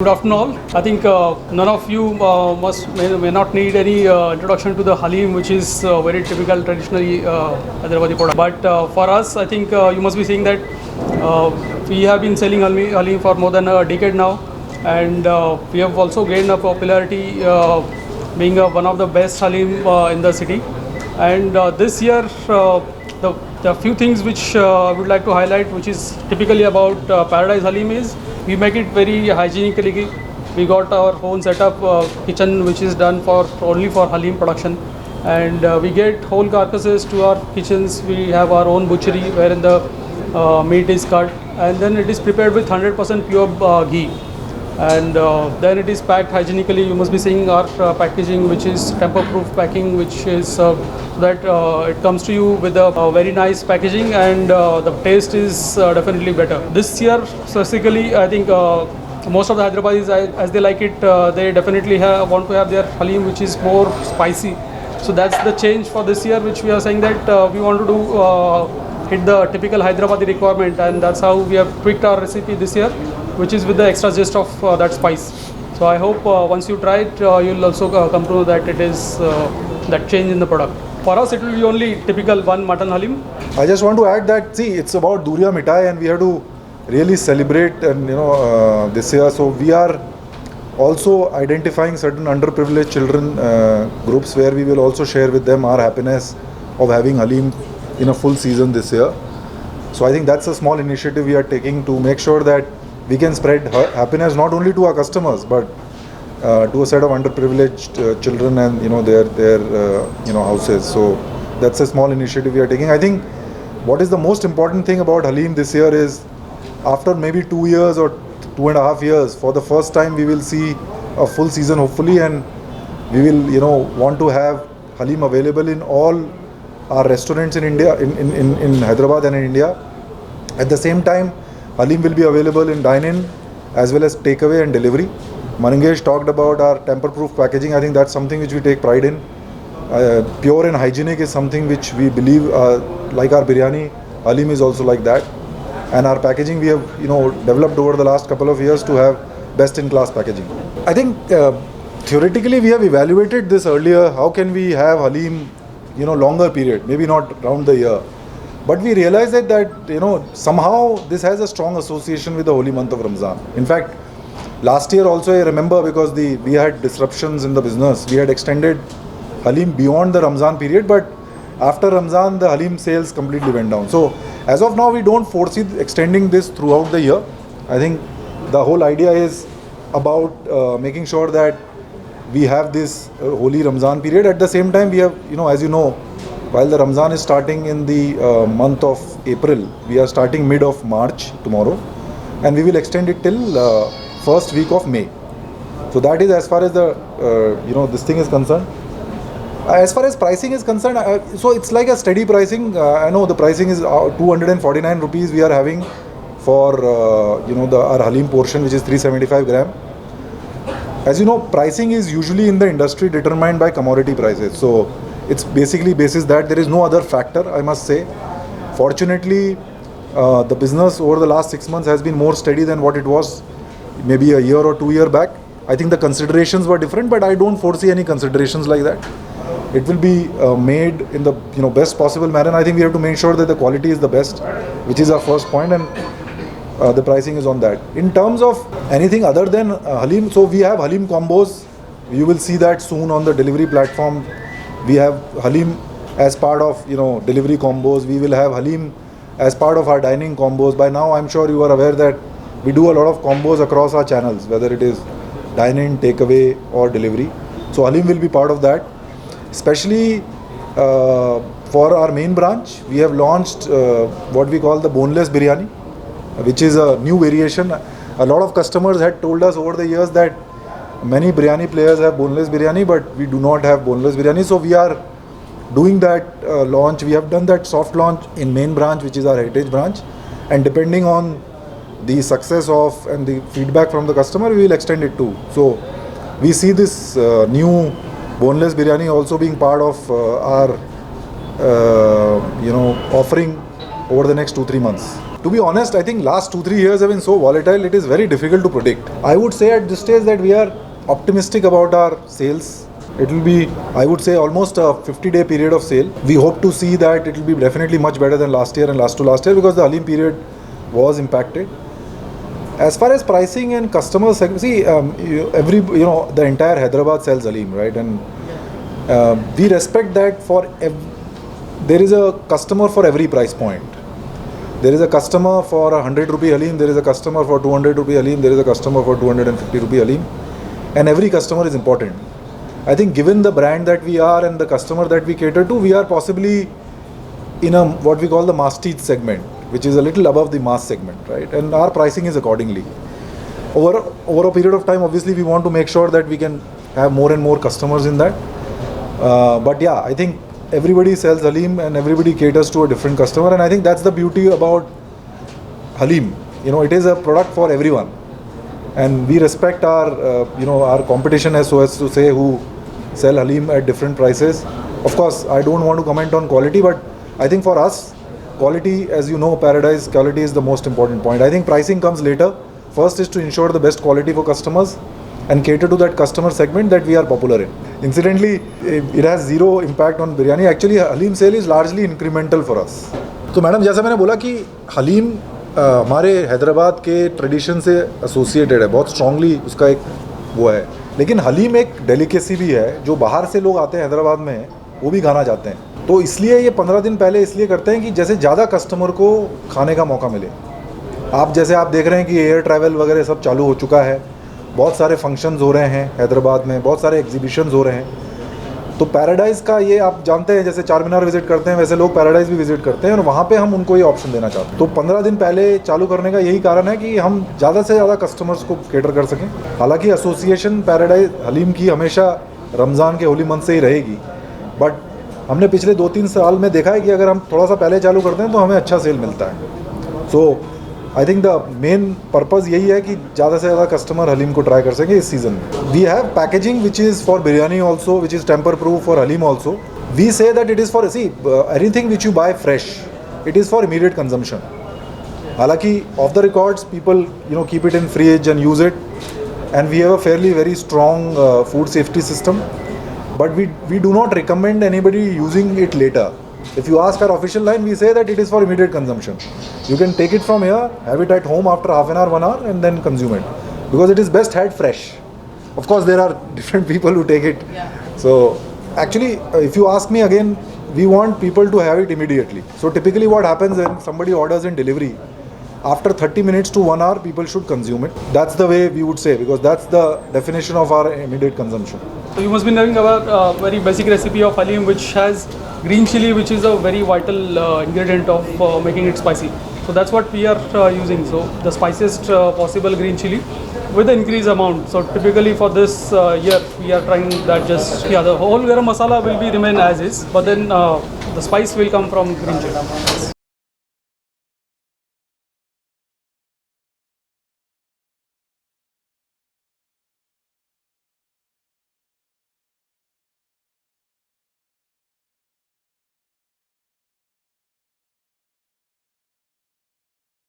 Good afternoon all. I think none of you may not need any introduction to the Haleem, which is very typical traditionally Hyderabadi product. But for us, I think you must be seeing that we have been selling Haleem for more than a decade now, and we have also gained a popularity being one of the best Haleem in the city. And this year, the few things which I would like to highlight, which is typically about Paradise Haleem, is we make it very hygienically. We got our own setup kitchen, which is done only for Haleem production, and we get whole carcasses to our kitchens. We have our own butchery wherein the meat is cut, and then it is prepared with 100% pure ghee, and then it is packed hygienically. You must be seeing our packaging, which is tamper-proof packing, which is that it comes to you with a very nice packaging, and the taste is definitely better. This year specifically, I think most of the Hyderabadis, as they like it, they definitely want to have their Haleem, which is more spicy. So that's the change for this year, which we are saying that we want to do hit the typical Hyderabadi requirement, and that's how we have tweaked our recipe this year, which is with the extra zest of that spice. So I hope once you try it, you'll also come to know that it is that change in the product. For us, it will be only typical one mutton Haleem. I just want to add that, see, it's about Duriya Mithai, and we have to really celebrate, and this year. So we are also identifying certain underprivileged children groups, where we will also share with them our happiness of having Haleem in a full season this year. So I think that's a small initiative we are taking to make sure that we can spread happiness not only to our customers, but to a set of underprivileged children and their houses. So that's a small initiative we are taking. I think what is the most important thing about Haleem this year is, after maybe 2 years or 2.5 years, for the first time we will see a full season hopefully, and we will want to have Haleem available in all our restaurants in India, in Hyderabad and in India. At the same time, Haleem will be available in dine-in as well as takeaway and delivery. Mangesh talked about our tamper-proof packaging. I think that's something which we take pride in. Pure and hygienic is something which we believe, like our biryani, Haleem is also like that. And our packaging we have developed over the last couple of years to have best-in-class packaging. I think theoretically we have evaluated this earlier. How can we have Haleem longer period, maybe not round the year, but we realized that somehow this has a strong association with the holy month of Ramzan. In fact, last year also I remember, because we had disruptions in the business, we had extended Haleem beyond the Ramzan period, but after Ramzan the Haleem sales completely went down. So as of now we don't foresee extending this throughout the year. I think the whole idea is about making sure that we have this holy Ramzan period. At the same time, we have, as you know, while the Ramzan is starting in the month of April, we are starting mid of March tomorrow, and we will extend it till first week of May. So that is as far as the this thing is concerned. As far as pricing is concerned, so it's like a steady pricing. I know the pricing is 249 rupees we are having for our Haleem portion, which is 375 gram. As you know, pricing is usually in the industry determined by commodity prices. So it's basically basis that. There is no other factor, I must say. Fortunately, the business over the last 6 months has been more steady than what it was maybe a year or 2 years back. I think the considerations were different, but I don't foresee any considerations like that. It will be made in the best possible manner. I think we have to make sure that the quality is the best, which is our first point, and the pricing is on that. In terms of anything other than Haleem, so we have Haleem combos. You will see that soon on the delivery platform. We have Haleem as part of delivery combos. We will have Haleem as part of our dining combos. By now I'm sure you are aware that we do a lot of combos across our channels, whether it is dine-in, takeaway or delivery. So Haleem will be part of that. Especially for our main branch, we have launched what we call the boneless biryani, which is a new variation. A lot of customers had told us over the years that many biryani players have boneless biryani, but we do not have boneless biryani. So we are doing that launch. We have done that soft launch in main branch, which is our heritage branch, and depending on the success of and the feedback from the customer, we will extend it too. So we see this new boneless biryani also being part of our offering over the next 2-3 months. to be honest, I think last 2-3 years have been so volatile, it is very difficult to predict. I would say at this stage that we are optimistic about our sales. It will be, I would say, almost a 50-day period of sale. We hope to see that it will be definitely much better than last year and last year because the Haleem period was impacted. As far as pricing and customer segment, see, the entire Hyderabad sells Haleem, right? And we respect that there is a customer for every price point. There is a customer for 100 rupee Haleem, there is a customer for 200 rupee Haleem, there is a customer for 250 rupee Haleem, and every customer is important. I think given the brand that we are and the customer that we cater to, we are possibly in a what we call the masstige segment, which is a little above the mass segment, right? And our pricing is accordingly. Over a period of time, obviously, we want to make sure that we can have more and more customers in that. But yeah, I think everybody sells Haleem and everybody caters to a different customer, and I think that's the beauty about Haleem. It is a product for everyone, and we respect our competition as so as to say who sell Haleem at different prices. Of course, I don't want to comment on quality, but I think for us, quality, as you know, Paradise, quality is the most important point. I think pricing comes later. First is to ensure the best quality for customers and cater to that customer segment that we are popular in. Incidentally, it has zero impact on biryani. Actually, Haleem sale is largely incremental for us. तो madam जैसा मैंने बोला कि हलीम हमारे हैदराबाद के tradition से associated है, बहुत स्ट्रांगली उसका एक वो है. लेकिन हलीम एक डेलिकेसी भी है जो बाहर से लोग आते हैं हैदराबाद में, वो भी खाना चाहते हैं. तो इसलिए ये 15 दिन पहले इसलिए करते हैं कि जैसे ज़्यादा कस्टमर को खाने का मौका मिले. आप देख रहे हैं कि एयर ट्रैवल वगैरह सब चालू हो चुका है, बहुत सारे फंक्शंस हो रहे हैं हैदराबाद में, बहुत सारे एग्जीबिशंस हो रहे हैं. तो पैराडाइज़ का ये आप जानते हैं, जैसे चार मीनार विजिट करते हैं वैसे लोग पैराडाइज़ भी विजिट करते हैं, और वहाँ पे हम उनको ये ऑप्शन देना चाहते हैं. तो 15 दिन पहले चालू करने का यही कारण है कि हम ज़्यादा से ज़्यादा कस्टमर्स को केटर कर सकें. हालांकि एसोसिएशन पैराडाइज हलीम की हमेशा रमज़ान के होली मंथ से ही रहेगी, बट हमने पिछले 2-3 साल में देखा है कि अगर हम थोड़ा सा पहले चालू करते हैं तो हमें अच्छा सेल मिलता है. So I think the main purpose यही है कि ज़्यादा से ज़्यादा कस्टमर हलीम को ट्राई कर सकें इस सीज़न में. We have packaging which is for biryani also, which is tamper proof for haleem also. We say that it is for anything which you buy fresh, it is for immediate consumption. हालांकि off the records people keep it in fridge and use it, and we have a fairly very strong food safety system, but we do not recommend anybody using it later. If you ask our official line, we say that it is for immediate consumption. You can take it from here, have it at home after half an hour, 1 hour, and then consume it, because it is best had fresh. Of course, there are different people who take it. Yeah. So actually, if you ask me again, we want people to have it immediately. So typically what happens when somebody orders in delivery, after 30 minutes to 1 hour, people should consume it. That's the way we would say, because that's the definition of our immediate consumption. So you must be knowing about a very basic recipe of Haleem, which has green chili, which is a very vital ingredient of making it spicy. So that's what we are using. So the spiciest possible green chili with the increased amount. So typically for this year, we are trying that the whole garam masala will be remain as is, but then the spice will come from green chili.